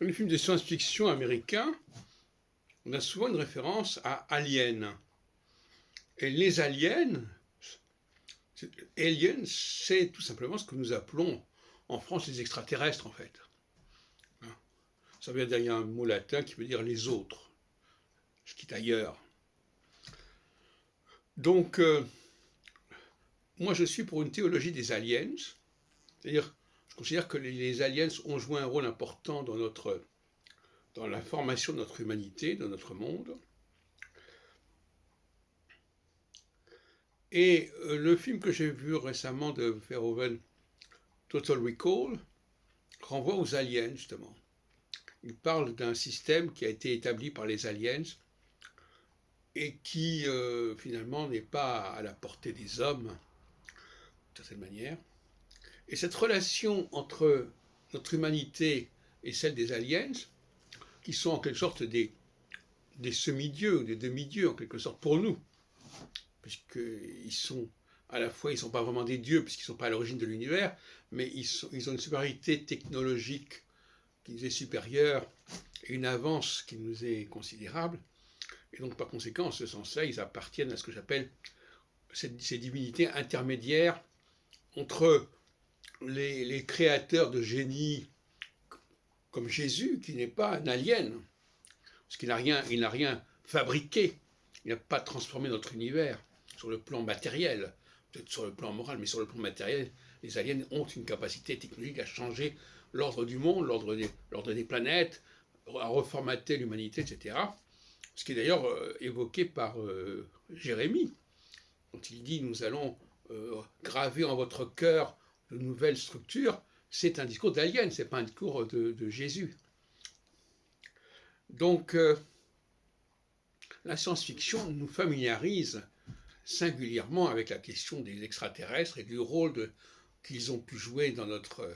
Dans les films de science-fiction américains, on a souvent une référence à Alien. Et les aliens, c'est tout simplement ce que nous appelons en France les extraterrestres, en fait. Ça vient derrière un mot latin qui veut dire les autres, ce qui est ailleurs. Donc, moi je suis pour une théologie des aliens, c'est-à-dire je considère que les aliens ont joué un rôle important dans la formation de notre humanité, de notre monde. Et le film que j'ai vu récemment de Verhoeven, Total Recall, renvoie aux aliens, justement. Il parle d'un système qui a été établi par les aliens et qui, finalement, n'est pas à la portée des hommes, d'une certaine manière. Et cette relation entre notre humanité et celle des aliens, qui sont en quelque sorte des semi-dieux, ou des demi-dieux, en quelque sorte, pour nous, puisqu'ils sont à la fois, ils ne sont pas vraiment des dieux, puisqu'ils ne sont pas à l'origine de l'univers, mais ils ont une supériorité technologique qui nous est supérieure, et une avance qui nous est considérable. Et donc, par conséquent, en ce sens-là, ils appartiennent à ce que j'appelle ces divinités intermédiaires entre les créateurs de génie comme Jésus, qui n'est pas un alien, parce qu'il n'a rien fabriqué, il n'a pas transformé notre univers sur le plan matériel, peut-être sur le plan moral, mais sur le plan matériel, les aliens ont une capacité technologique à changer l'ordre du monde, l'ordre des planètes, à reformater l'humanité, etc. Ce qui est d'ailleurs évoqué par Jérémie, quand il dit « nous allons graver en votre cœur de nouvelles structures », c'est un discours d'alien, ce n'est pas un discours de Jésus. Donc, la science-fiction nous familiarise singulièrement avec la question des extraterrestres et du rôle qu'ils ont pu jouer dans notre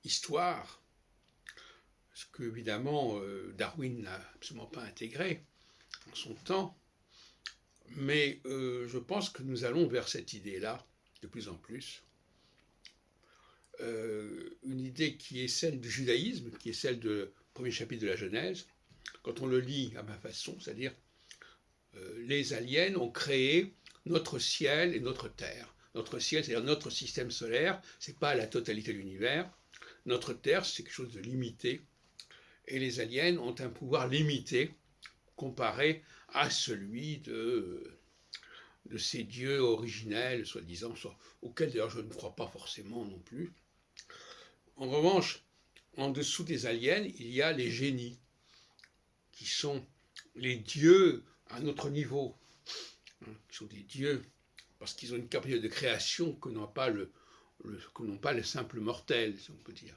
histoire, ce que, évidemment, Darwin n'a absolument pas intégré en son temps. Mais je pense que nous allons vers cette idée-là de plus en plus. Une idée qui est celle du judaïsme, qui est celle du premier chapitre de la Genèse. Quand on le lit à ma façon, c'est-à-dire les aliens ont créé notre ciel et notre terre. Notre ciel, c'est-à-dire notre système solaire, c'est pas la totalité de l'univers. Notre terre, c'est quelque chose de limité. Et les aliens ont un pouvoir limité comparé à celui de ces dieux originels, soi-disant, auxquels d'ailleurs je ne crois pas forcément non plus. En revanche, en dessous des aliens, il y a les génies, qui sont les dieux à notre niveau, qui sont des dieux parce qu'ils ont une capacité de création que n'ont pas le simple mortel, si on peut dire.